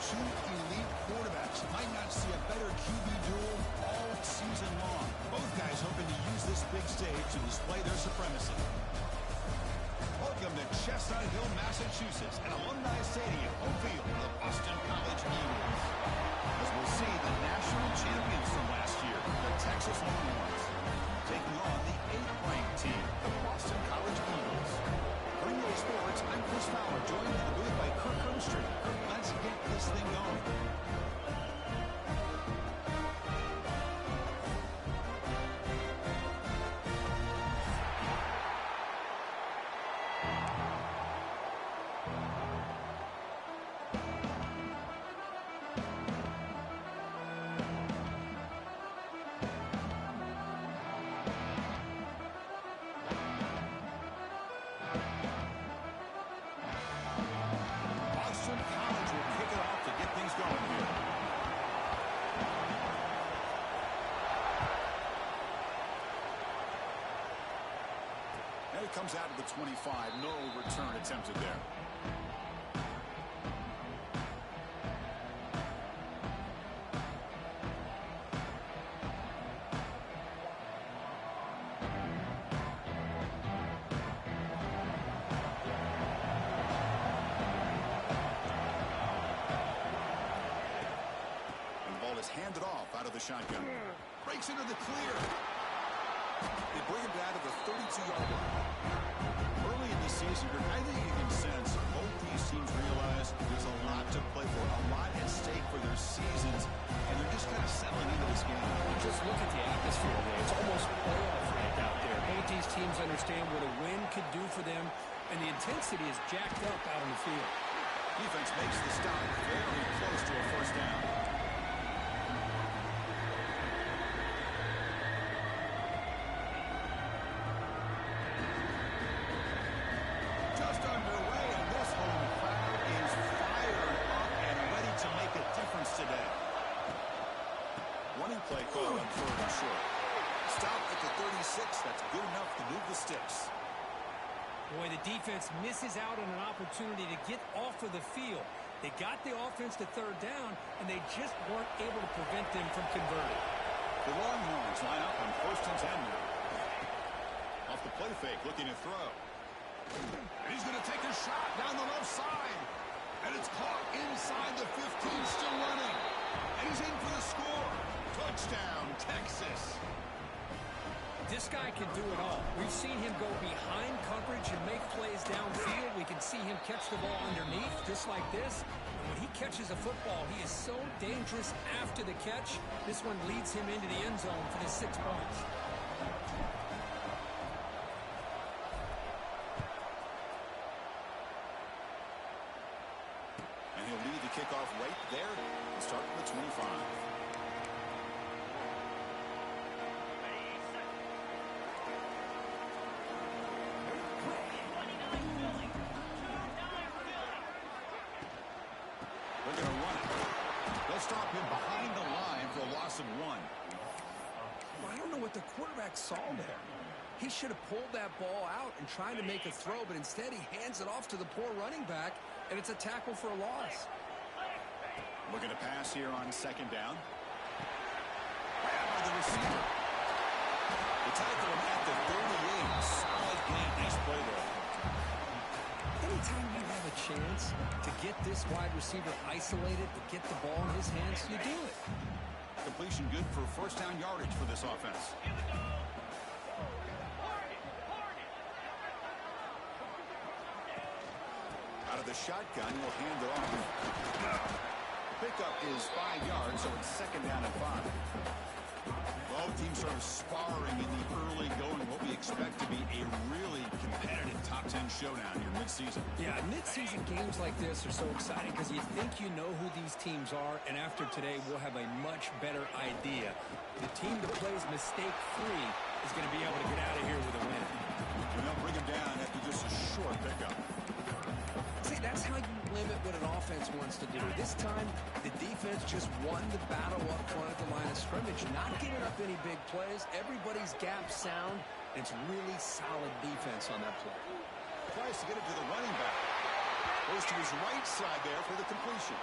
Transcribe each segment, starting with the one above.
Two elite quarterbacks. Might not see a better QB duel all season long. Both guys hoping to use this big stage to display their supremacy. Welcome to Chestnut Hill, Massachusetts, an alumni stadium, home field for the Boston College Eagles. As we'll see, the national champions from last year, the Texas Longhorns, taking on the 8th-ranked team, the Boston College Eagles. Bring you sports, I'm Chris Fowler, joined in the booth by Kirk Hermstreet. Kirk, let's get this thing going. Comes out of the 25. No return attempted there. And the ball is handed off out of the shotgun. Breaks into the clear. They bring him down to the 32-yard line. Early in the season, I think you can sense both these teams realize there's a lot to play for, a lot at stake for their seasons, and they're just kind of settling into this game. Just look at the atmosphere today. It's almost playoff-like out there. Both these teams understand what a win could do for them, and the intensity is jacked up out on the field. Defense makes the stop very close to a first down. Play call on 3rd and short. Stop at the 36. That's good enough to move the sticks. Boy, the defense misses out on an opportunity to get off of the field. They got the offense to 3rd down, and they just weren't able to prevent them from converting. The Longhorns line up on 1st and 10 now. Off the play fake, looking to throw. And he's going to take a shot down the left side. And it's caught inside the 15, still running. And he's in for the score. Touchdown, Texas. This guy can do it all. We've seen him go behind coverage and make plays downfield. We can see him catch the ball underneath, just like this. And when he catches a football, he is so dangerous after the catch. This one leads him into the end zone for the 6 points. And he'll lead the kickoff right there and start from the 25. Stop him behind the line for a loss of 1. I don't know what the quarterback saw there. He should have pulled that ball out and tried to make a throw, but instead he hands it off to the poor running back, and it's a tackle for a loss. Looking to pass here on 2nd down. Grabbed by the receiver. They tackle him at the 38. Solid gain. Nice play there. Anytime you have a chance to get this wide receiver isolated, to get the ball in his hands, you do it. Completion good for 1st down yardage for this offense. Out of the shotgun, he'll hand it off. Pickup is 5 yards, so it's 2nd down and 5. Both teams sort of sparring in the early going, what we expect to be a really competitive top 10 showdown here mid-season. Yeah, mid-season games like this are so exciting because you think you know who these teams are, and after today we'll have a much better idea. The team that plays mistake-free is going to be able to get out of here with a win. And they'll bring him down after just a short pickup. See, that's how you limit what an offense wants to do. This time, the defense just won the battle up front at the line of scrimmage, not giving up any big plays. Everybody's gap sound. It's really solid defense on that play. Tries to get it to the running back. Goes to his right side there for the completion.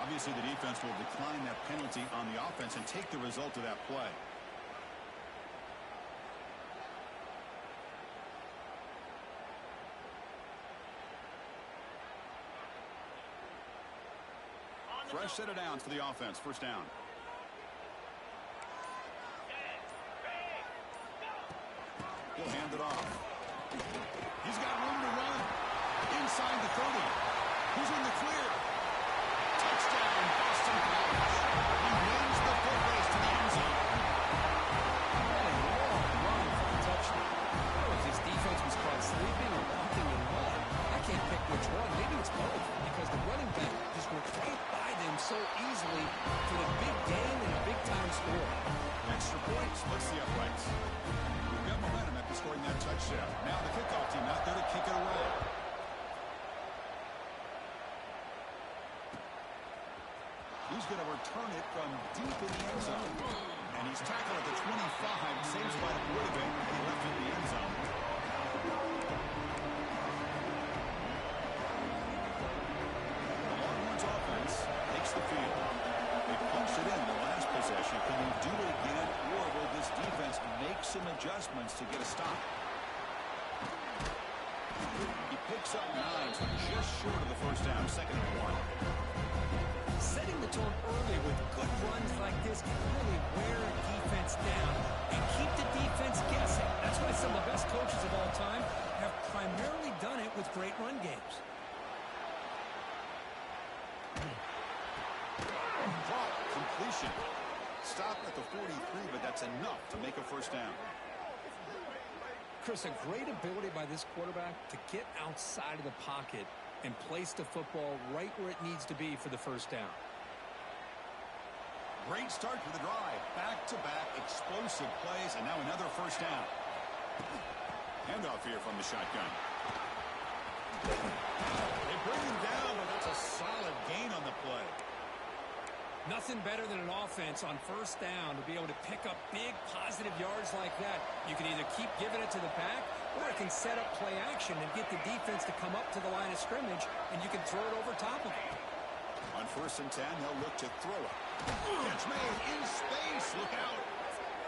Obviously, the defense will decline that penalty on the offense and take the result of that play. Fresh set of downs for the offense. First down. He'll hand it off. He's got room to run. Inside the 30. Who's in the clear? Touchdown, Boston College. He wins the foot race to the end zone. What a long run for the touchdown. I don't know if his defense was caught sleeping or walking in mud. I can't pick which one. Maybe it's both, because the running back just went right by them so easily for the big gain and a big-time score. Extra point splits the uprights. We've got momentum after scoring that touchdown. Now the kickoff team out there to kick it away. He's going to return it from deep in the end zone. And he's tackled at the 25. Same spot it would have been when he left in the end zone. The Longhorns offense takes the field. They punched it in the last possession. Can they do it again, or will this defense make some adjustments to get a stop? He picks up 9, so just short of the first down. Second and 1. Setting the tone early with good runs like this can really wear a defense down and keep the defense guessing. That's why some of the best coaches of all time have primarily done it with great run games. Caught. Completion. Stop at the 43, but that's enough to make a first down. Chris, a great ability by this quarterback to get outside of the pocket and place the football right where it needs to be for the first down. Great start for the drive. Back-to-back explosive plays, and now another first down. Handoff here from the shotgun. They bring him down, but that's a solid gain on the play. Nothing better than an offense on first down to be able to pick up big positive yards like that. You can either keep giving it to the back, or it can set up play action and get the defense to come up to the line of scrimmage, and you can throw it over top of it. On first and 10, they'll look to throw it. Catch made in space. Look out.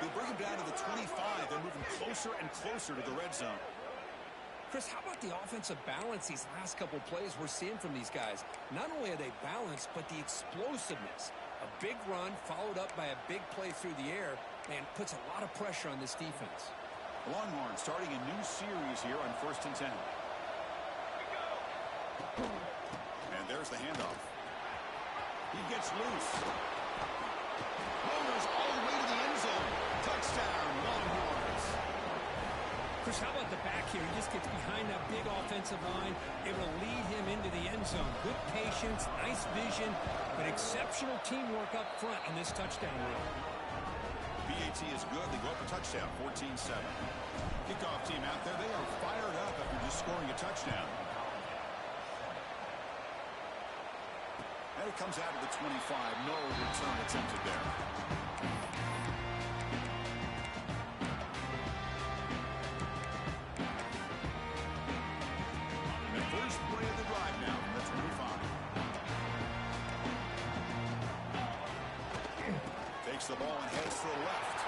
They bring him down to the 25. They're moving closer and closer to the red zone. Chris, how about the offensive balance these last couple plays we're seeing from these guys? Not only are they balanced, but the explosiveness. A big run followed up by a big play through the air, and puts a lot of pressure on this defense. Longhorns starting a new series here on first and 10. And there's the handoff. He gets loose. Rolls all the way to the end zone. Touchdown, Longhorns. Chris, how about the back here? He just gets behind that big offensive line, able to lead him into the end zone. Good patience, nice vision, but exceptional teamwork up front on this touchdown run. BAT is good. They go up a touchdown, 14-7. Kickoff team out there. They are fired up after just scoring a touchdown. And it comes out of the 25. No return attempted there. And the first play of the drive now from the 25. Takes the ball and heads to the left.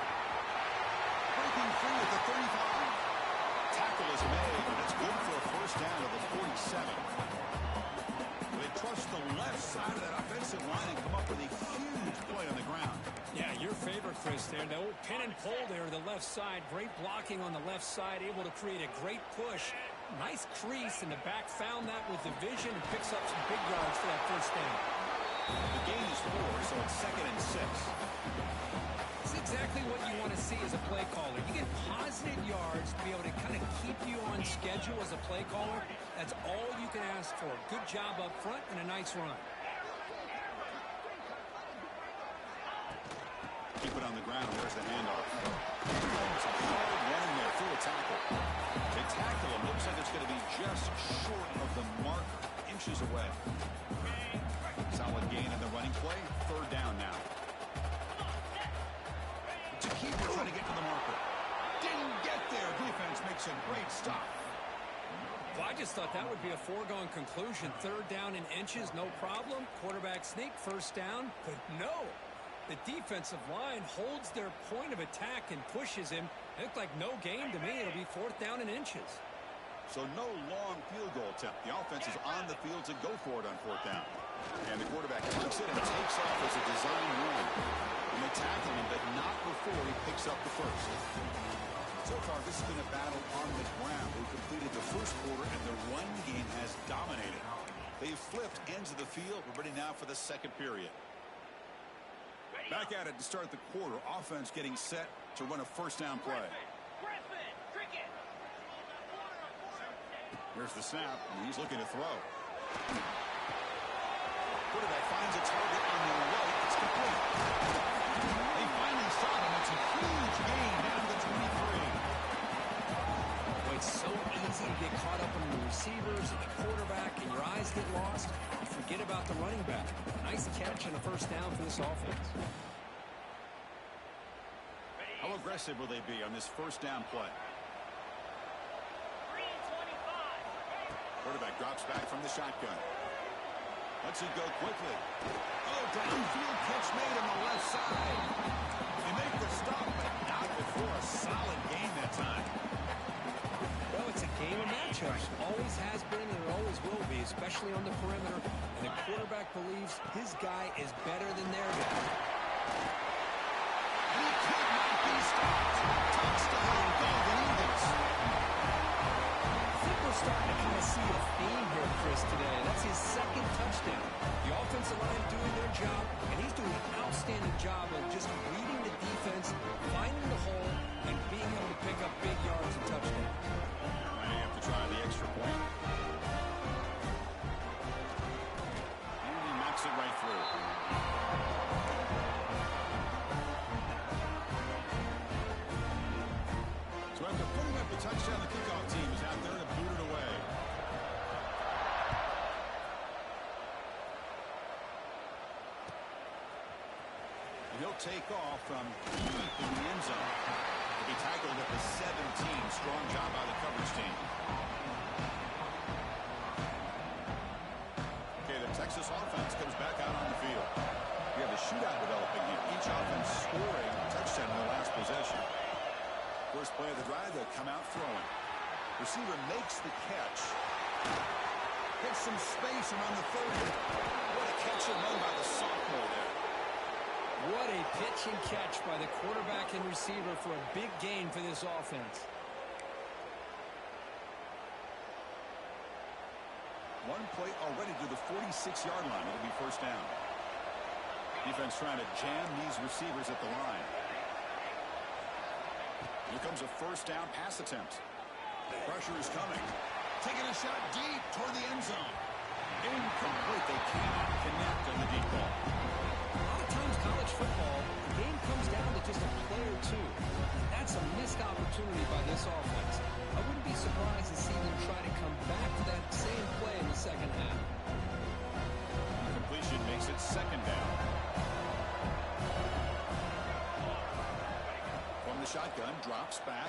Breaking free at the 35. Tackle is made, and it's good for a first down at the 47. They trust the left side of that offensive line and come up with a huge play on the ground. Yeah, your favorite, Chris, there. The old pin and pull there, the left side. Great blocking on the left side, able to create a great push. Nice crease, and the back found that with the vision and picks up some big yards for that first down. The gain is 4, so it's second and 6. It's exactly what you want to see as a play caller. You get positive yards to be able to kind of keep you on schedule as a play caller. That's all you can ask for. Good job up front and a nice run. Keep it on the ground. There's the handoff. It's a hard run there through a tackle. They tackle him. Looks like it's going to be just short of the marker, inches away. Solid gain in the running play. Third down now. To keep it, trying to get to the marker. Didn't get there. Defense makes a great stop. Well, I just thought that would be a foregone conclusion. Third down in inches, no problem. Quarterback sneak, first down. But no. The defensive line holds their point of attack and pushes him. It looked like no gain to me. It'll be fourth down in inches. So no long field goal attempt. The offense is on the field to go for it on fourth down. And the quarterback punts it and takes off as a design run. And they tackle him, but not before he picks up the first. So far, this has been a battle on the ground. They completed the first quarter, and the run game has dominated. They've flipped ends of the field. We're ready now for the second period. Back at it to start the quarter. Offense getting set to run a first down play. Here's the snap, and he's looking to throw. Quarterback finds a target on the right. It's complete. They finally stop him. It's a huge gain down to the 23. Boy, it's so easy to get caught up on the receivers and the quarterback, and your eyes get lost. You forget about the running back. Nice catch and a first down for this offense. How aggressive will they be on this first down play? Quarterback drops back from the shotgun. Lets it go quickly. Oh, downfield catch made on the left side. They make the stop, but not before a solid game that time. Well, it's a game of matchups. Always has been and it always will be, especially on the perimeter. And the quarterback believes his guy is better than their guy. And he could not be stopped. Touchdown, Golden Eagles. We're starting to kind of see a theme here, Chris, today. That's his second touchdown. The offensive line doing their job, and he's doing an outstanding job of just reading the defense, finding the hole, and being able to pick up big yards and touchdowns. Might have to try the extra point. And he knocks it right through. So after putting up the touchdown, the kickoff team is out there to boot it away. And he'll take off from deep in the end zone. He'll be tackled at the 17. Strong job by the coverage team. Okay, the Texas offense comes back out on the field. We have a shootout developing here. Each offense scoring a touchdown in the last possession. First play of the drive, they'll come out throwing. Receiver makes the catch. Gets some space and on the 30. What a catch and run by the sophomore there. What a pitch and catch by the quarterback and receiver for a big gain for this offense. One play already to the 46-yard line. It'll be first down. Defense trying to jam these receivers at the line. Here comes a first down pass attempt. Pressure is coming. Taking a shot deep toward the end zone. Incomplete. They cannot connect on the deep ball. A lot of times college football, the game comes down to just a play or two. That's a missed opportunity by this offense. I wouldn't be surprised to see them try to come back to that same play in the second half. Completion makes it second down. From the shotgun, drops back.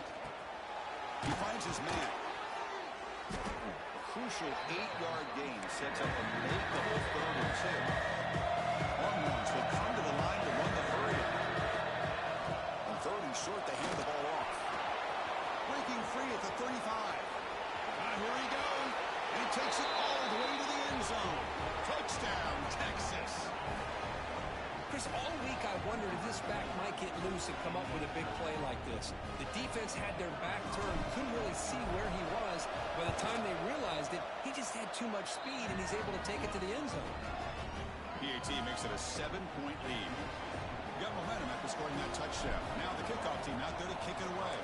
He finds his man. A crucial 8-yard gain sets up a make-double 3rd and 2. Longhorns will come to the line to run the hurry. On 3rd and short, they hand the ball off. Breaking free at the 35. Here he goes. And he takes it all the way to the end zone. Touchdown, Texas. Chris, all week I wondered if this back might get loose and come up with a big play like this. The defense had their back turned, couldn't really see where he was. By the time they realized it, he just had too much speed, and he's able to take it to the end zone. PAT makes it a 7-point lead. Got momentum after scoring that touchdown. Now the kickoff team out there to kick it away.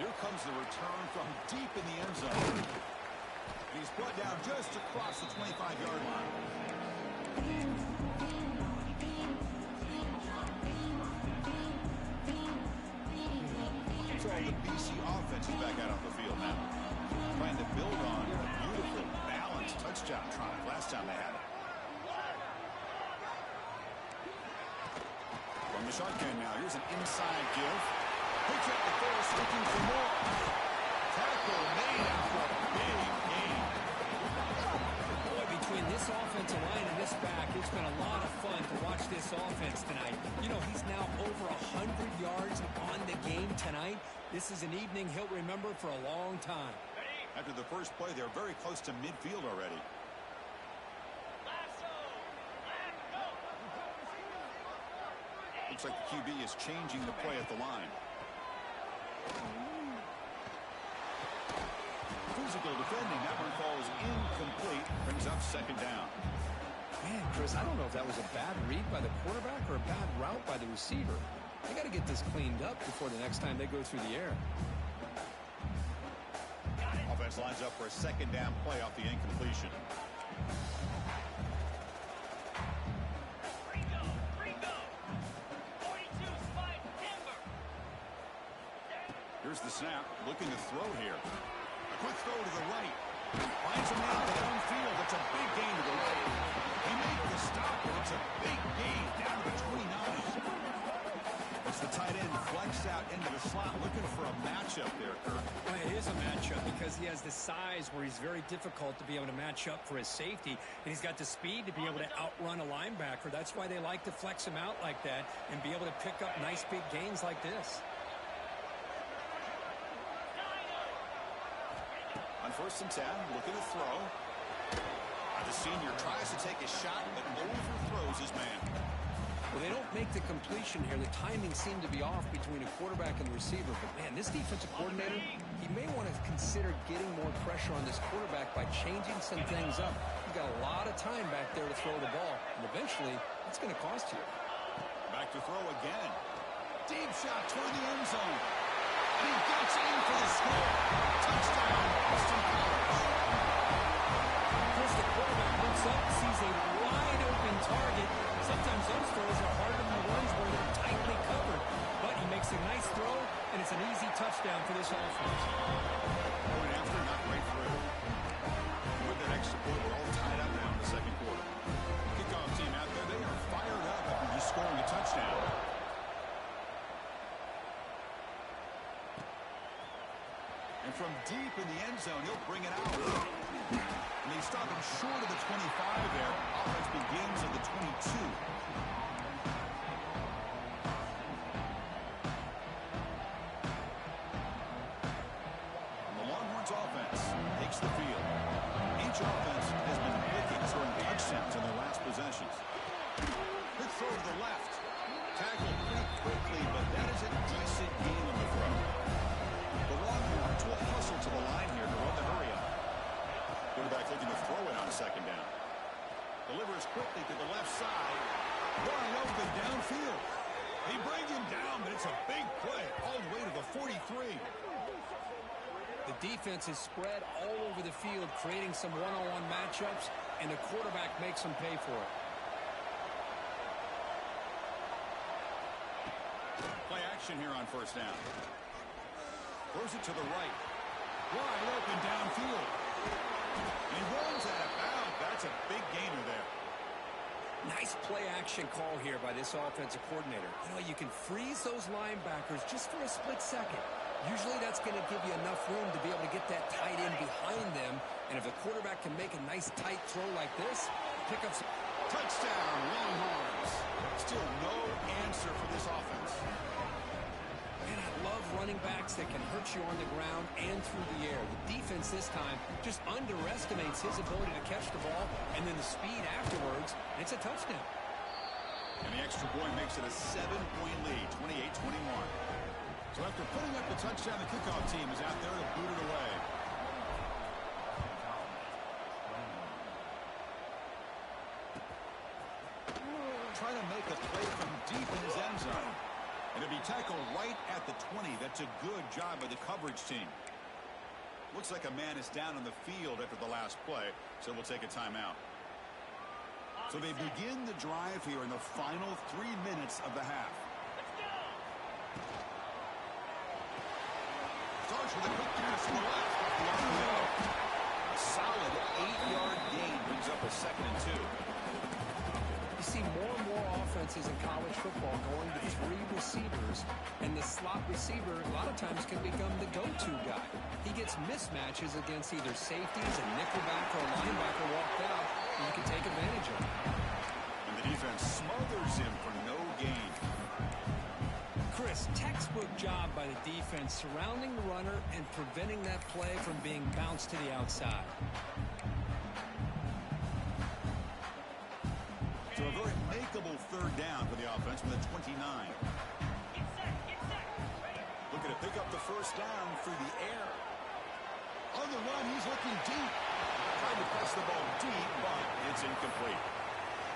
Here comes the return from deep in the end zone. He's brought down just across the 25-yard line. So the BC offense is back out on the field now. Trying to build on a beautiful, balanced touchdown drive last time they had it. From the the shotgun now. Here's an inside give. Picks up the force, looking for more. Tackle made after a big gain. Boy, between this offensive line and this back, it's been a lot of fun to watch this offense tonight. You know, he's now over 100 yards on the game tonight. This is an evening he'll remember for a long time. After the first play, they're very close to midfield already. Looks like the QB is changing the play at the line. Physical defending. That one falls incomplete. Brings up second down. Man, Chris, I don't know if that was a bad read by the quarterback or a bad route by the receiver. They got to get this cleaned up before the next time they go through the air. Offense lines up for a second down play off the incompletion. Here's the snap. Looking to throw here. A quick throw to the right. Finds a man downfield. That's a big gain to the right. He made the stop, but it's a big gain down to the 29. It's the tight end flexed out into the slot, looking for a matchup there, Kirk. Well, it is a matchup because he has the size where he's very difficult to be able to match up for his safety, and he's got the speed to be able to outrun a linebacker. That's why they like to flex him out like that and be able to pick up nice big gains like this. On 1st and 10, looking to throw. The senior tries to take a shot, but overthrows his man. Well, they don't make the completion here. The timing seemed to be off between a quarterback and the receiver. But, man, this defensive coordinator, he may want to consider getting more pressure on this quarterback by changing some things up. He's got a lot of time back there to throw the ball, and eventually it's going to cost you. Back to throw again. Deep shot toward the end zone. And he gets in for the score. Touchdown, Boston College. Chris, the quarterback looks up, sees a wide-open target. Sometimes those throws are harder than the ones where they're tightly covered. But he makes a nice throw, and it's an easy touchdown for this offense. Going after, not right through. With that extra point, we're all tied up now in the second quarter. Kickoff team out there, they are fired up after just scoring a touchdown. And from deep in the end zone, he'll bring it out. And they stop him short of the 25 there. Offense begins at the 22. And the Longhorns offense takes the field. Each offense has been looking for touchdowns in their last possessions. Quick throw to the left. Tackled pretty quickly, but that is a decent gain on the throw. The Longhorns will hustle to the line here to run the hurry up. Quarterback looking to throw it on second down. Delivers quickly to the left side. Wide open downfield. They bring him down, but it's a big play all the way to the 43. The defense is spread all over the field, creating some one-on-one matchups, and the quarterback makes them pay for it. Play action here on first down. Throws it to the right. Wide open downfield. And rolls out of bounds. That's a big gainer there. Nice play action call here by this offensive coordinator. You know, you can freeze those linebackers just for a split second. Usually that's going to give you enough room to be able to get that tight end behind them. And if the quarterback can make a nice tight throw like this, pick up some... Touchdown, Longhorns. Still no answer for this offense. Man, I love running backs that can hurt you on the ground and through the air. The defense this time just underestimates his ability to catch the ball, and then the speed afterwards, it's a touchdown. And the extra point makes it a 7-point lead, 28-21. So after putting up the touchdown, the kickoff team is out there to boot it away. Trying to make a play from deep in his end zone. And it'll be tackled right at the 20. That's a good job by the coverage team. Looks like a man is down on the field after the last play, so we'll take a timeout. So they begin the drive here in the final 3 minutes of the half. Starts with a quick pass to the left off the RPO. A solid 8-yard gain brings up a 2nd and 2. You see more and more offenses offenses in college football going to 3 receivers, and the slot receiver a lot of times can become the go-to guy. He gets mismatches against either safeties, a nickelback, or a linebacker walked out, and you can take advantage of it. And the defense smothers him for no gain. Chris, textbook job by the defense surrounding the runner and preventing that play from being bounced to the outside. So a very makeable third down for the offense with a 29. Looking to pick up the first down through the air. On the run, he's looking deep. Trying to press the ball deep, but it's incomplete.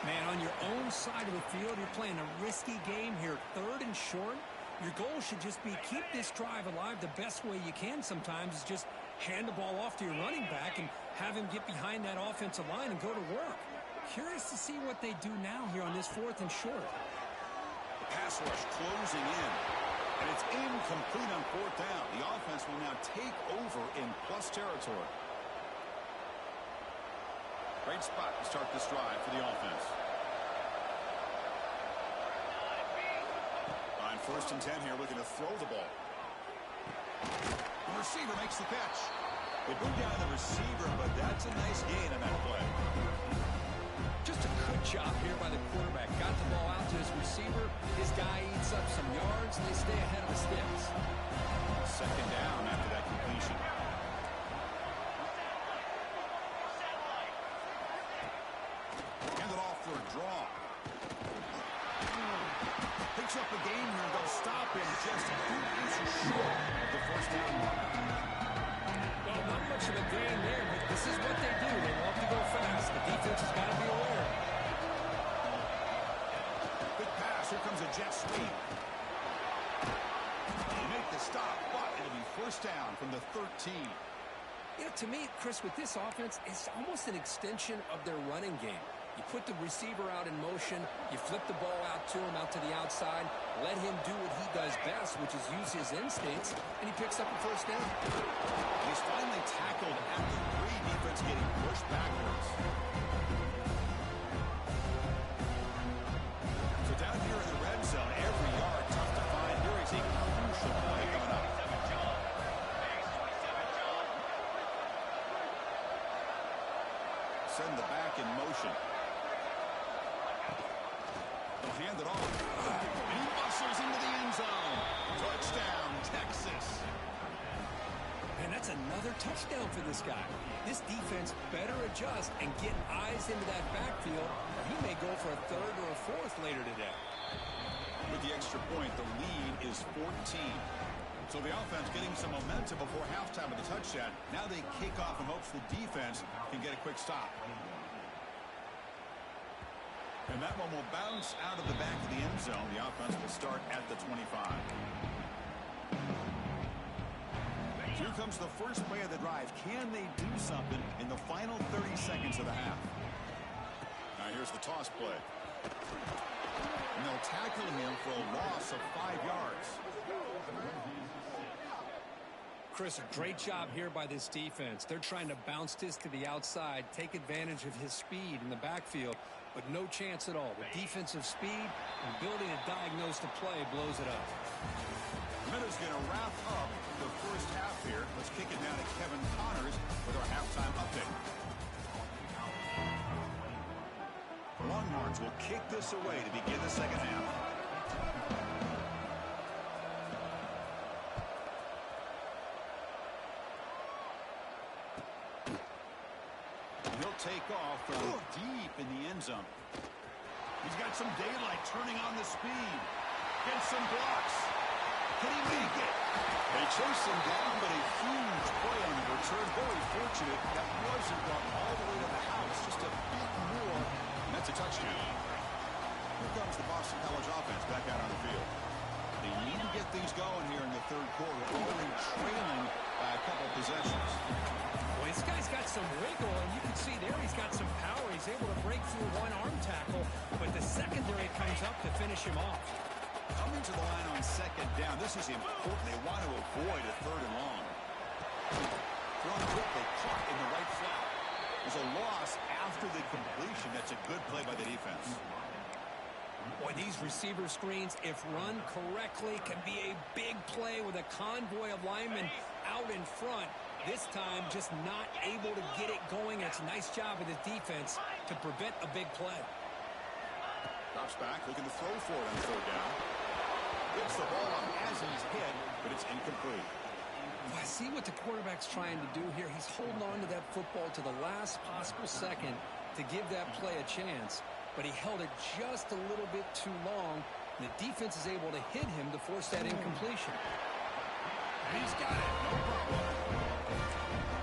Man, on your own side of the field, you're playing a risky game here. 3rd and short. Your goal should just be keep this drive alive the best way you can sometimes is just hand the ball off to your running back and have him get behind that offensive line and go to work. Curious to see what they do now here on this 4th and short. The pass rush closing in. And it's incomplete on 4th down. The offense will now take over in plus territory. Great spot to start this drive for the offense. On 1st and 10 here, looking to throw the ball. The receiver makes the catch. They bring down the receiver, but that's a nice gain on that play. Just a good job here by the quarterback. Got the ball out to his receiver. His guy eats up some yards, and they stay ahead of the sticks. 2nd down after that completion. Hand it off for a draw. Picks up the game here. They'll stop him just a few inches short of the first down mark. Well, not much of a gain there, but this is what they do. They love to go fast. The defense has got to be aware. Good pass. Here comes a jet sweep. They make the stop, but it'll be first down from the 13. You know, to me, Chris, with this offense, it's almost an extension of their running game. You put the receiver out in motion, you flip the ball out to him, out to the outside, let him do what he does best, which is use his instincts, and he picks up a first down. He's finally tackled at the 3, defense getting pushed backwards. So down here in the red zone, every yard tough to find. Here is a crucial play coming up. Send the back in motion. They'll hand it off. And he muscles into the end zone. Touchdown, Texas. And that's another touchdown for this guy. This defense better adjust and get eyes into that backfield, or he may go for a 3rd or a 4th later today. With the extra point, the lead is 14. So the offense getting some momentum before halftime of the touchdown. Now they kick off in hopes the defense can get a quick stop. And that one will bounce out of the back of the end zone. The offense will start at the 25. Here comes the first play of the drive. Can they do something in the final 30 seconds of the half? Now here's the toss play. And they'll tackle him for a loss of 5 yards. Chris, a great job here by this defense. They're trying to bounce this to the outside, take advantage of his speed in the backfield, but no chance at all. The defensive speed and ability to diagnose the play blows it up. Minute's going to wrap up the first half here. Let's kick it down to Kevin Connors with our halftime update. The Longhorns will kick this away to begin the second half. He'll take off from deep in the end zone. He's got some daylight turning on the speed. Gets some blocks. Can he make it? They chase him down, but a huge play on the return. Very fortunate that wasn't brought all the way to the house. Just a bit more. And that's a touchdown. Here comes the Boston College offense back out on the field. They need to get things going here in the 3rd quarter. Only trailing by a couple possessions. Well, this guy's got some wiggle, and you can see there he's got some power. He's able to break through one arm tackle, but the secondary comes up to finish him off. Coming to the line on 2nd down. This is important. They want to avoid a 3rd and long. Thrown quickly, caught in the right flat. There's a loss after the completion. That's a good play by the defense. Boy, these receiver screens, if run correctly, can be a big play with a convoy of linemen out in front. This time, just not able to get it going. It's a nice job of the defense to prevent a big play. Drops back, looking to throw for it on third down. Gets the ball on as he's hit, but it's incomplete. Well, I see what the quarterback's trying to do here. He's holding on to that football to the last possible second to give that play a chance. But he held it just a little bit too long. And the defense is able to hit him to force that incompletion. And he's got it. No problem.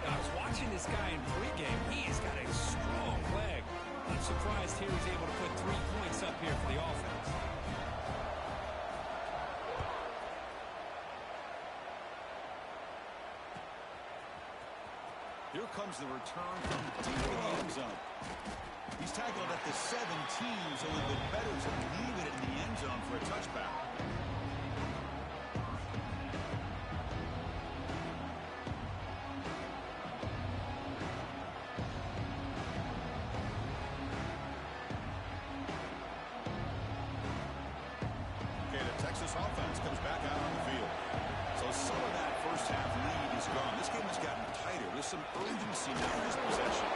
Now, I was watching this guy in pregame. He's got a strong leg. I'm surprised here he's able to put 3 points up here for the offense. Here comes the return from deep in the end zone. He's tackled at the 17, so it would have been better to leave it in the end zone for a touchback. Okay, the Texas offense comes back out on the field. So some of that first half lead is gone. This game has gotten tighter. There's some urgency now in this possession.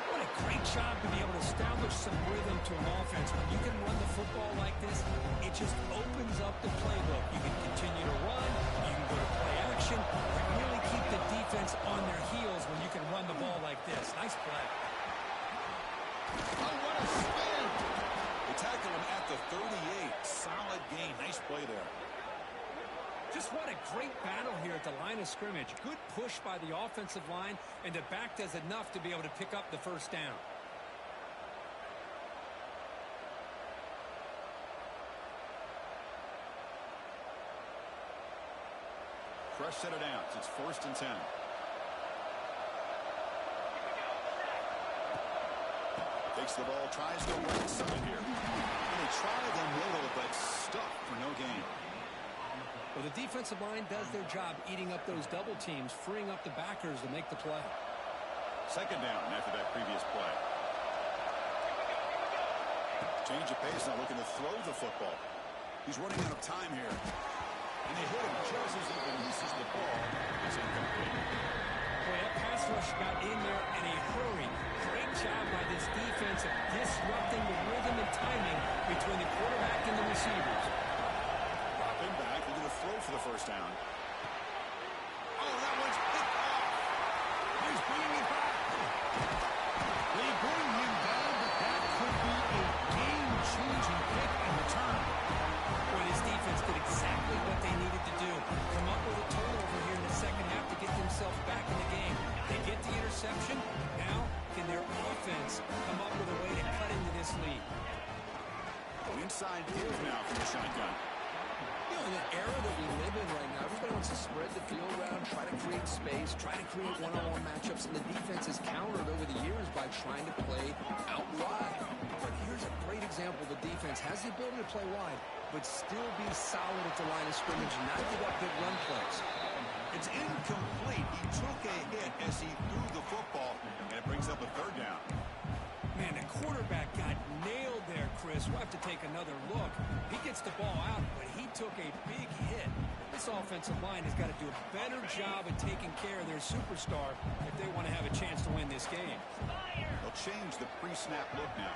What a great job to be able to establish some rhythm to an offense. When you can run the football like this, it just opens up the playbook. You can continue to run, you can go to play action, and really keep the defense on their heels when you can run the ball like this. Nice play. Oh, what a spin! They tackle him at the 38. Solid gain. Nice play there. Just what a great battle here at the line of scrimmage. Good push by the offensive line, and the back does enough to be able to pick up the first down. Fresh set of downs. It's 1st and 10. Takes the ball, tries to right side here. And they try the middle, but stuck for no gain. Well, the defensive line does their job eating up those double teams, freeing up the backers to make the play. 2nd down after that previous play. Change of pace, now looking to throw the football. He's running out of time here. And they hit him just as he releases the ball. It's incomplete. Boy, that pass rush got in there in a hurry. Great job by this defense of disrupting the rhythm and timing between the quarterback and the receivers. Dropping back, looking to throw for the first down. Oh, that one's picked off. He's bringing it back. They bring him down, but that could be a game-changing pick in return. Boy, this defense did exactly what they needed to do. Come up with a turnover here in the second half to get themselves back in the game. They get the interception. Now, can their offense come up with a way to cut into this lead? Inside is now from the shotgun. You know, in the era that we live in right now, everybody wants to spread the field around, try to create space, try to create one-on-one matchups, and the defense is countered over the years by trying to play out wide. But here's a great example. The defense has the ability to play wide, but still be solid at the line of scrimmage and not give up big run plays. It's incomplete. He took a hit as he threw the football, and it brings up a 3rd down. Man, the quarterback got nailed there, Chris. We'll have to take another look. He gets the ball out, but he took a big hit. This offensive line has got to do a better job of taking care of their superstar if they want to have a chance to win this game. They'll change the pre-snap look now.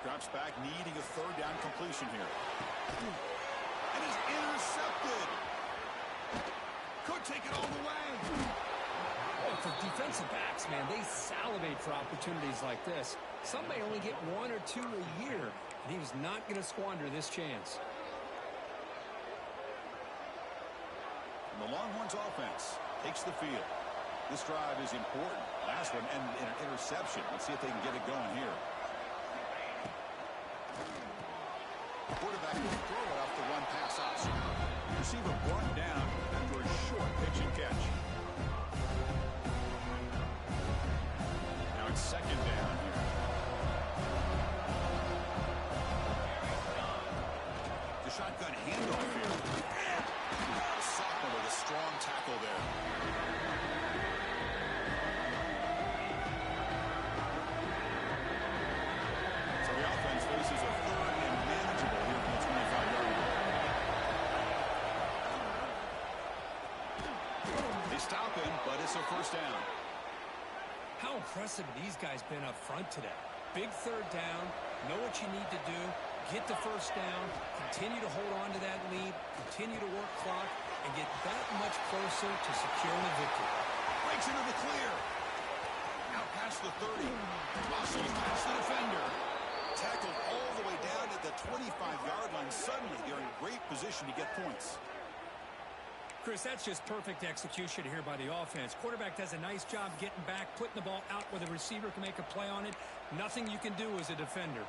Drops back, needing a 3rd down completion here. And he's intercepted. Could take it all the way. Well, for defensive backs, man, they salivate for opportunities like this. Some may only get 1 or 2 a year, and he was not going to squander this chance. And the Longhorns offense takes the field. This drive is important. Last one ended in an interception. Let's see if they can get it going here. Quarterback will throw it off the run pass option. Receiver brought down after a short pitch and catch. Now it's 2nd down here. The shotgun handoff here. The sophomore with a strong tackle there. So the offense faces a 3rd first down. How impressive have these guys been up front today? Big third down, know what you need to do, get the first down, continue to hold on to that lead, continue to work clock, and get that much closer to securing a victory. Breaks into the clear. Out past the 30. Muscles past the defender. Tackled all the way down at the 25-yard line. Suddenly, they're in great position to get points. Chris, that's just perfect execution here by the offense. Quarterback does a nice job getting back, putting the ball out where the receiver can make a play on it. Nothing you can do as a defender.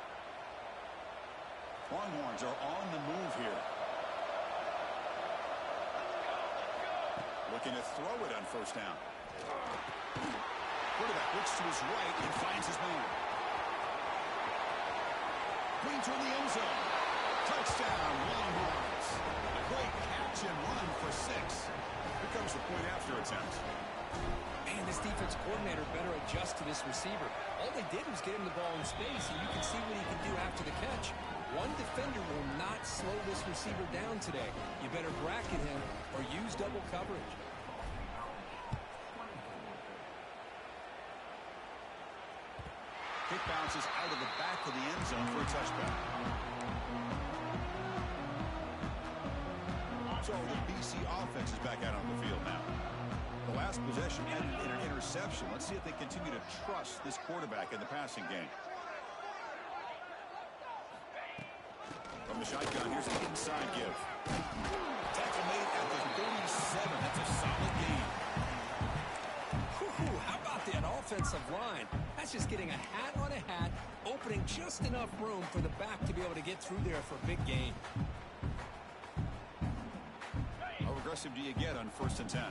Longhorns are on the move here. Looking to throw it on first down. Quarterback looks to his right and finds his man. Green toward the end zone. Touchdown, Longhorns. A great catch and run for 6. Here comes the point after attempt. Man, this defense coordinator better adjust to this receiver. All they did was get him the ball in space, and you can see what he can do after the catch. One defender will not slow this receiver down today. You better bracket him or use double coverage. Kick bounces out of the back of the end zone for a touchback. So the BC offense is back out on the field now. The last possession ended in an interception. Let's see if they continue to trust this quarterback in the passing game. From the shotgun, here's an inside give. Tackle made at the 37. That's a solid gain. How about that offensive line? That's just getting a hat on a hat, opening just enough room for the back to be able to get through there for a big gain. How aggressive do you get on 1st and 10?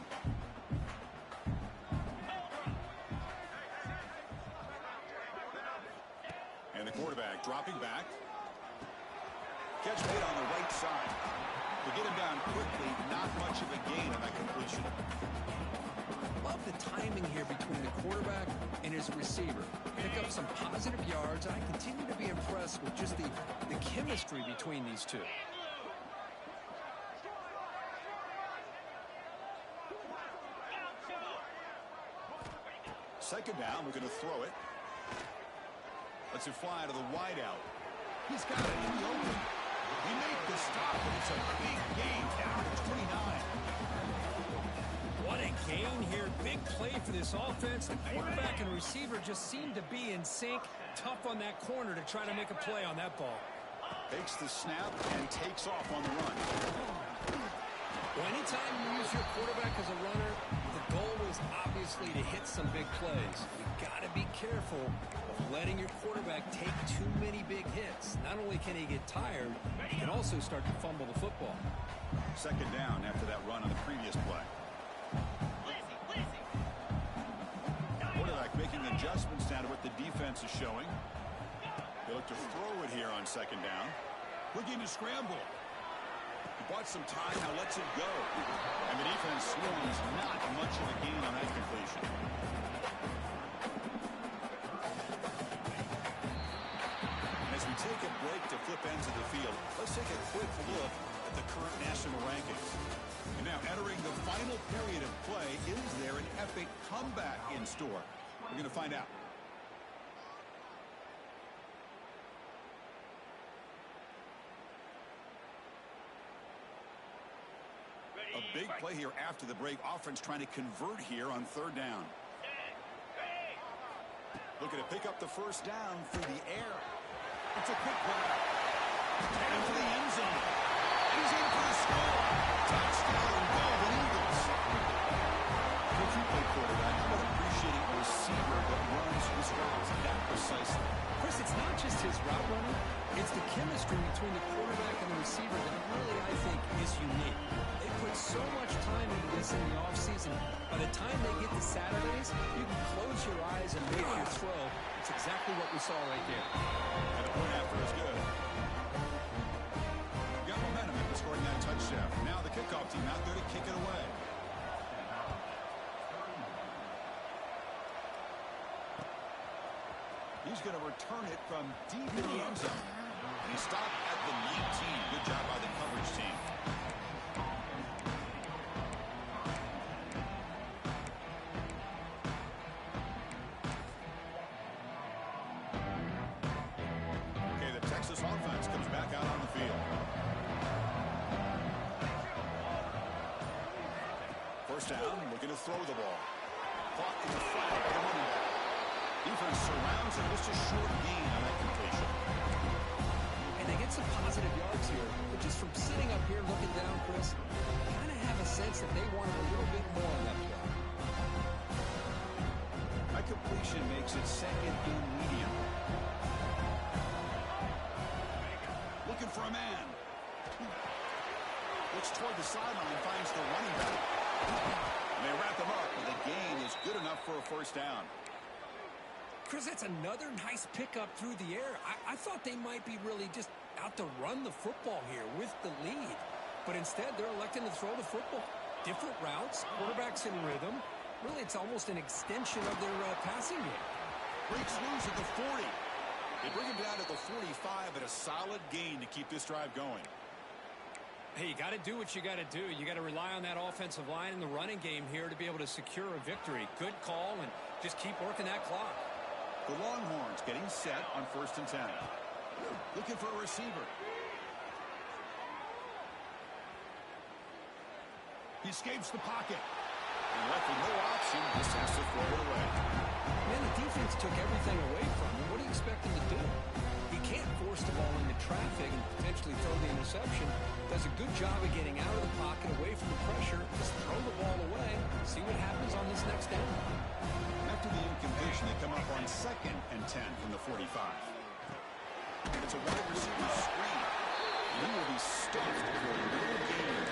And the quarterback dropping back. Catch made on the right side. To get him down quickly, not much of a gain on that completion. Love the timing here between the quarterback and his receiver. Pick up some positive yards, and I continue to be impressed with just the chemistry between these two. Second down, we're going to throw it. Lets it fly to the wideout. He's got it in the open. He made the stop, and it's a big gain down to 29. What a gain here. Big play for this offense. The quarterback and receiver just seem to be in sync. Tough on that corner to try to make a play on that ball. Takes the snap and takes off on the run. Well, anytime you use your quarterback as a runner, the goal is obviously to hit some big plays. You've got to be careful of letting your quarterback take too many big hits. Not only can he get tired, he can also start to fumble the football. Second down after that run on the previous play. Quarterback making adjustments down to what the defense is showing. They look to throw it here on second down. Looking to scramble. He bought some time, now lets it go. And the defense swarms not much of a gain on that completion. As we take a break to flip ends of the field, let's take a quick look at the current national rankings. And now entering the final period of play, is there an epic comeback in store? We're going to find out. A big play here after the break. Offense trying to convert here on third down. Looking to pick up the first down through the air. It's a quick grab. And for the end zone. He's in for the score. Touchdown, Golden Eagles. Could you play quarterback? I would appreciate a receiver that runs his routes that precisely. Chris, it's not just his route running. It's the chemistry between the quarterback and the receiver that really, I think, is unique. They put so much time into this in the offseason. By the time they get to Saturdays, you can close your eyes and make your throw. It's exactly what we saw right there. And a point after is good. Got momentum after scoring that touchdown. Now the kickoff team out there to kick it away. He's going to return it from deep in the end zone. And he stopped at the 19. Good job by the coverage team. Texas offense comes back out on the field. First down, looking to throw the ball. Caught in the flat by the running back. Defense surrounds him. Just a short gain on that completion. And they get some positive yards here. But just from sitting up here looking down, Chris, kind of have a sense that they wanted a little bit more on that play. That completion makes it second and medium. Looking for a man. Looks toward the sideline, finds the running back. And they wrap him up, but the gain is good enough for a first down. Chris, that's another nice pickup through the air. I thought they might be really just out to run the football here with the lead. But instead, they're electing to throw the football. Different routes, quarterbacks in rhythm. Really, it's almost an extension of their passing game. Breaks loose at the 40. They bring him down to the 45 at a solid gain to keep this drive going. Hey, you got to do what you got to do. You got to rely on that offensive line in the running game here to be able to secure a victory. Good call, and just keep working that clock. The Longhorns getting set on 1st and 10. Looking for a receiver. He escapes the pocket. And left with no option, just has to throw it away. Man, the defense took everything away from him. What do you expect him to do? He can't force the ball into traffic and potentially throw the interception. Does a good job of getting out of the pocket, away from the pressure. Just throw the ball away. See what happens on this next down. After the incompletion, they come up on 2nd and 10 from the 45. It's a wide receiver screen. And he will be stuffed for a little gain.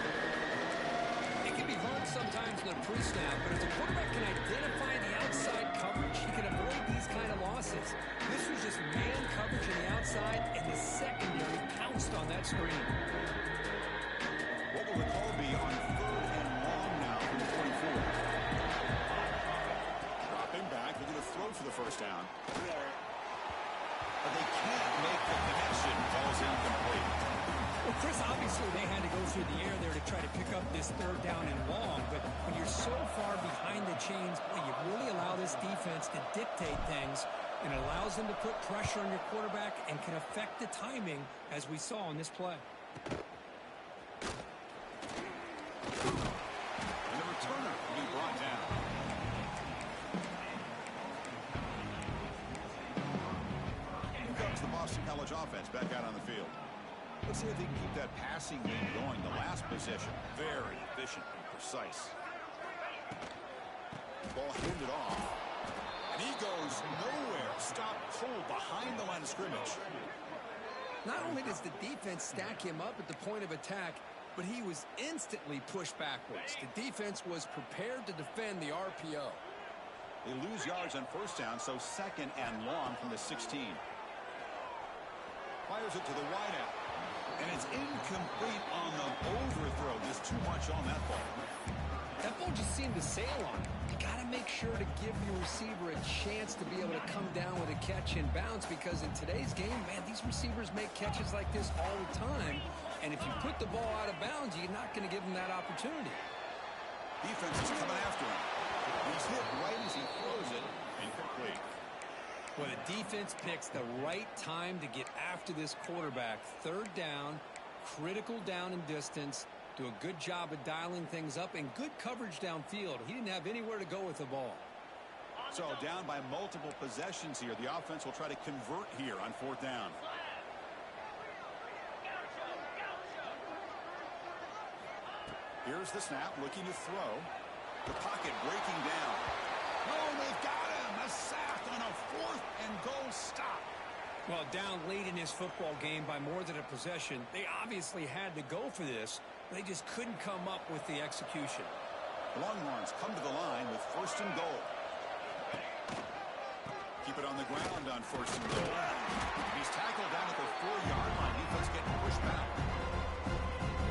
It can be hard sometimes in a pre-snap, but if the quarterback can identify the outside coverage, he can avoid these kind of losses. This was just man coverage on the outside, and the secondary pounced on that screen. What will the call be on 3rd and long now from the 44? Dropping back, they're going to throw for the first down. But they can't make the connection. Ball's incomplete. Well, Chris, obviously they had to go through the air there to try to pick up this 3rd down and long, but when you're so far behind the chains, you really allow this defense to dictate things, and it allows them to put pressure on your quarterback and can affect the timing, as we saw in this play. And the returner will be brought down. Here comes the Boston College offense back out on the field. Let's see if they can keep that passing game going. The last possession, very efficient and precise. Ball handed off. And he goes nowhere. Stop cold behind the line of scrimmage. Not only does the defense stack him up at the point of attack, but he was instantly pushed backwards. The defense was prepared to defend the RPO. They lose yards on 1st down, so 2nd and long from the 16. Fires it to the wideout. And it's incomplete on the overthrow. There's too much on that ball. That ball just seemed to sail on him. You got to make sure to give your receiver a chance to be able to come down with a catch and bounce, because in today's game, man, these receivers make catches like this all the time. And if you put the ball out of bounds, you're not going to give them that opportunity. Defense is coming after him. He's hit right as he throws it. Incomplete. Well, the defense picks the right time to get after this quarterback. 3rd down, critical down and distance. Do a good job of dialing things up, and good coverage downfield. He didn't have anywhere to go with the ball. So down by multiple possessions here. The offense will try to convert here on 4th down. Here's the snap, looking to throw. The pocket breaking down. Oh, they've got him. A sack on a 4th and goal stop. Well, down late in this football game by more than a possession, they obviously had to go for this. They just couldn't come up with the execution. The Longhorns come to the line with 1st and goal. Keep it on the ground on 1st and goal. He's tackled down at the 4-yard line. Defense getting pushed back.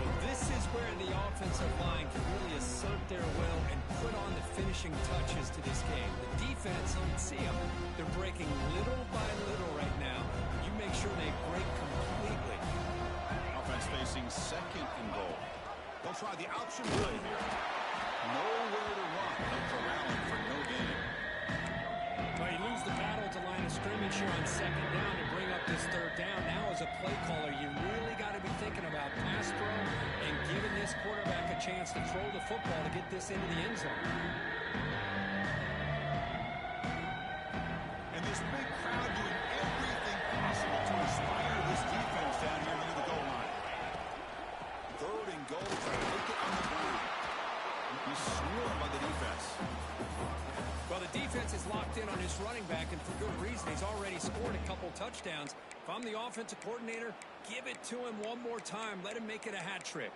Well, this is where the offensive line can really assert their will and put on the finishing touches to this game. The defense, you can see them. They're breaking little by little right now. You make sure they break completely. Offense facing 2nd and goal. They'll try the option play here. Nowhere to run. They'll corral for no gain. Well, you lose the battle at the line of scrimmage here on 2nd down to bring up this third down. Now as a play caller, you really got to be thinking about pass pro and giving this quarterback a chance to throw the football to get this into the end zone. And this big crowd doing everything possible to inspire this defense down here near the goal line. Third and goal, trying to make it on the ground. He's swarmed by the defense. Well, the defense is locked in on his running back, and for good reason. He's already scored a couple touchdowns. If I'm the offensive coordinator, give it to him one more time. Let him make it a hat trick.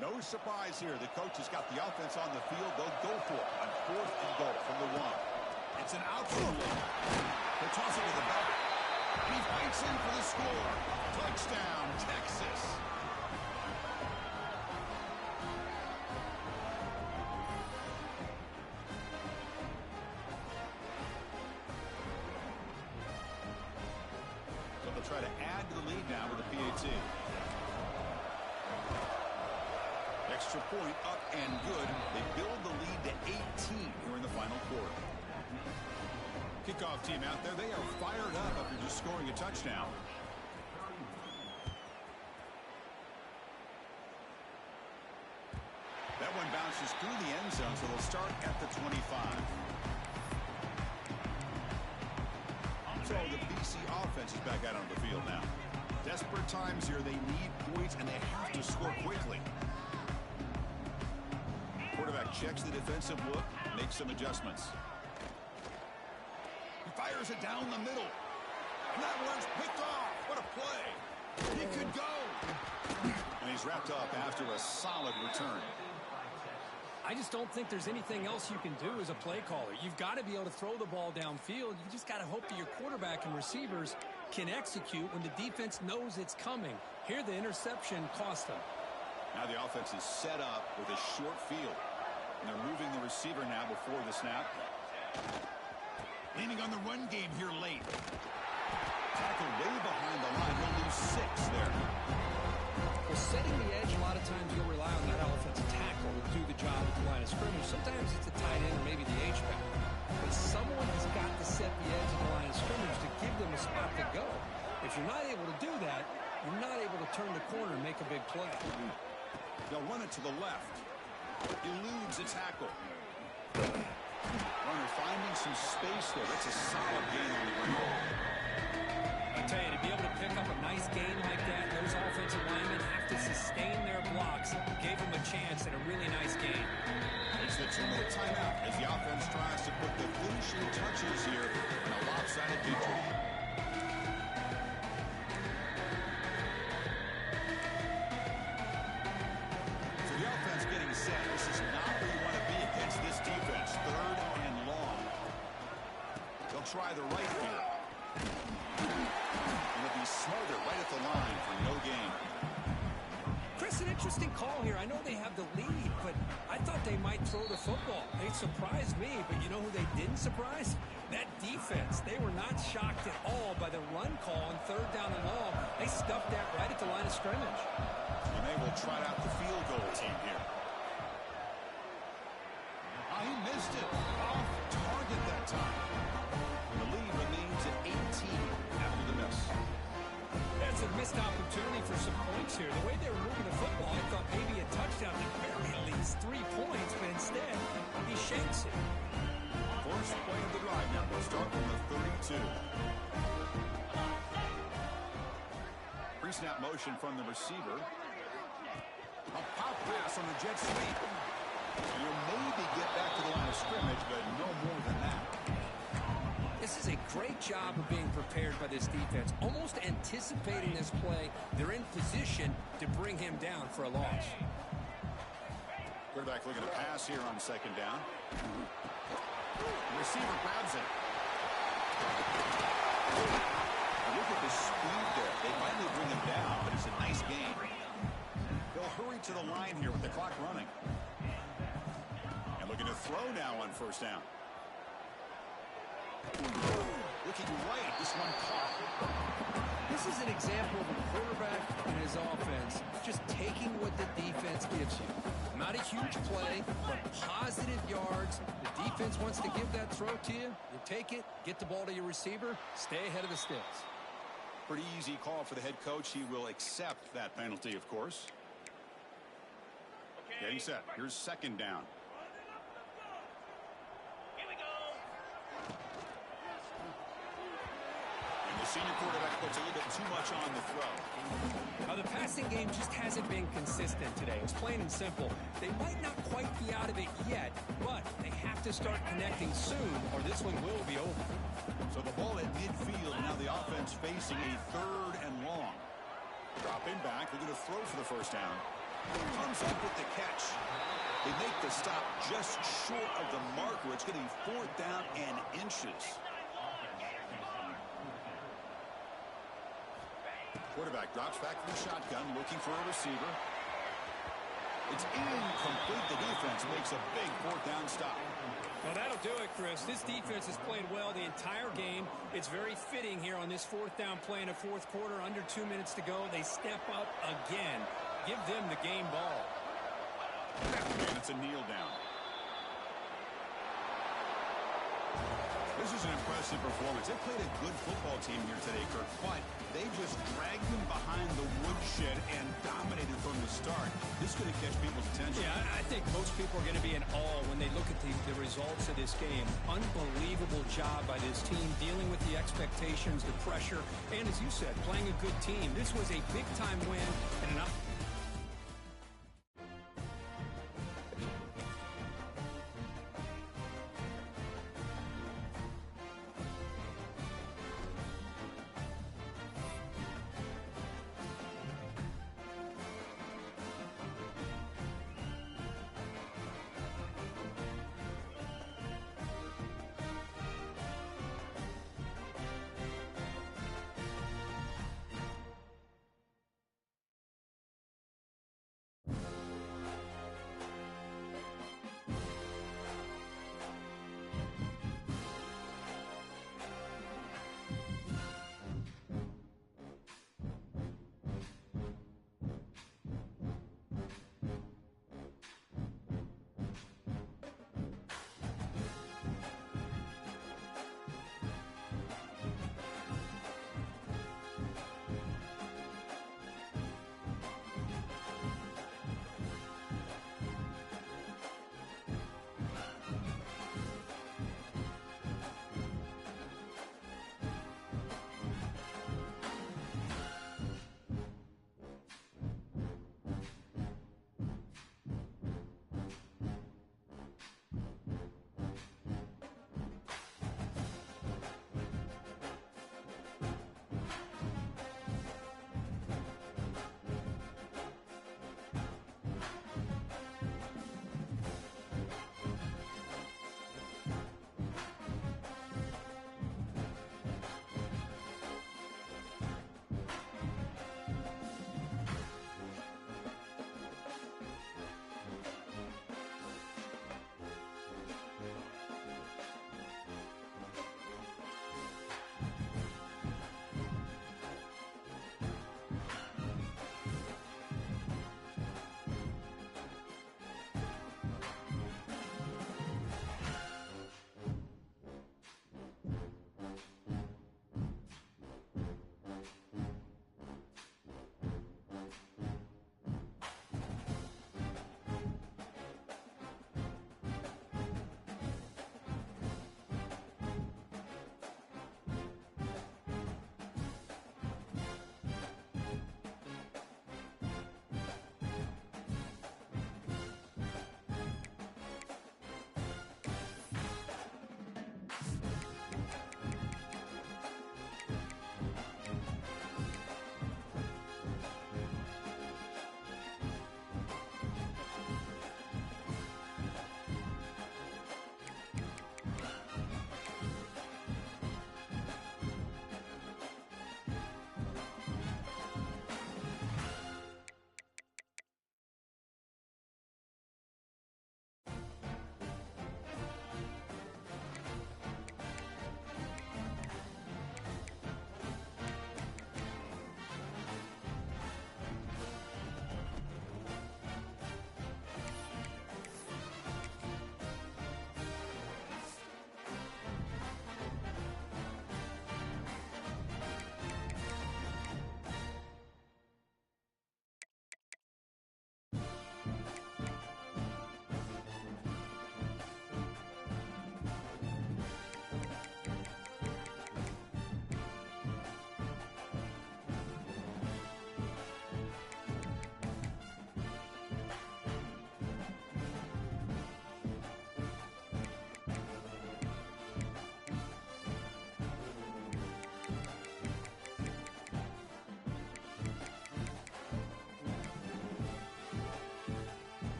No surprise here. The coach has got the offense on the field. They'll go for it on 4th and goal from the 1. It's an outfield look. They toss it to the back. He fights in for the score. Touchdown, Texas. So they'll try to add to the lead now with the PAT. Extra point up and good. They build the lead to 18 here in the final quarter. Kickoff team out there. They are fired up after just scoring a touchdown. That one bounces through the end zone, so they'll start at the 25. So the BC offense is back out on the field now. Desperate times here. They need points, and they have to score quickly. Quarterback checks the defensive look, makes some adjustments. He fires it down the middle. And that one's picked off. What a play. He could go. And he's wrapped up after a solid return. I just don't think there's anything else you can do as a play caller. You've got to be able to throw the ball downfield. You just got to hope that your quarterback and receivers can execute when the defense knows it's coming. Here, the interception cost them. Now the offense is set up with a short field. And they're moving the receiver now before the snap. Leaning on the run game here late. Tackle way behind the line. He'll lose 6 there. Well, setting the edge, a lot of times you'll rely on that offensive tackle to do the job at the line of scrimmage. Sometimes it's the tight end or maybe the H-back. But someone has got to set the edge of the line of scrimmage to give them a spot to go. If you're not able to do that, you're not able to turn the corner and make a big play. They'll run it to the left. Eludes a tackle. Runner finding some space there. That's a solid gain on the run. I tell you, to be able to pick up a nice gain like that, those offensive linemen have to sustain their blocks. Gave them a chance at a really nice gain. It's the 2-minute timeout as the offense tries to put the finishing touches here in a lopsided victory. This is not where you want to be against this defense. 3rd and long. They'll try the right here. And it'll be smarter right at the line for no gain. Chris, an interesting call here. I know they have the lead, but I thought they might throw the football. They surprised me, but you know who they didn't surprise? That defense. They were not shocked at all by the run call on 3rd down and long. They stuffed that right at the line of scrimmage. And they will try out the field goal team here. He missed it. Off target that time. The lead remains at 18 after the miss. That's a missed opportunity for some points here. The way they were moving the football, I thought maybe a touchdown at very least 3 points, but instead, he shanks it. First play of the drive now. They'll start from the 32. Pre-snap motion from the receiver. A pop pass on the jet sweep. You'll maybe get back to the line of scrimmage, but no more than that. This is a great job of being prepared by this defense. Almost anticipating this play. They're in position to bring him down for a loss. Quarterback looking to pass here on 2nd down. The receiver grabs it. Look at the speed there. They finally bring him down, but it's a nice gain. They'll hurry to the line here with the clock running. And looking to throw now on 1st down. Looking right. This one caught. This is an example of a quarterback and his offense just taking what the defense gives you. Not a huge play, but positive yards. The defense wants to give that throw to you. You take it, get the ball to your receiver, stay ahead of the sticks. Pretty easy call for the head coach. He will accept that penalty, of course. Getting set. Here's second down. Here we go. And the senior quarterback puts a little bit too much on the throw. Now, the passing game just hasn't been consistent today. It's plain and simple. They might not quite be out of it yet, but they have to start connecting soon, or this one will be over. So the ball at midfield, now the offense facing a 3rd and long. Dropping back, they're going to throw for the first down. Comes up with the catch. They make the stop just short of the marker. It's going to be 4th down and inches. Quarterback drops back from the shotgun, looking for a receiver. It's incomplete. The defense makes a big 4th down stop. Well, that'll do it, Chris. This defense has played well the entire game. It's very fitting here on this 4th down play in the 4th quarter. Under 2 minutes to go. They step up again. Give them the game ball. And it's a kneel down. This is an impressive performance. They played a good football team here today, Kirk, but they just dragged them behind the woodshed and dominated from the start. This is going to catch people's attention. Yeah, I think most people are going to be in awe when they look at the results of this game. Unbelievable job by this team dealing with the expectations, the pressure, and as you said, playing a good team. This was a big-time win and an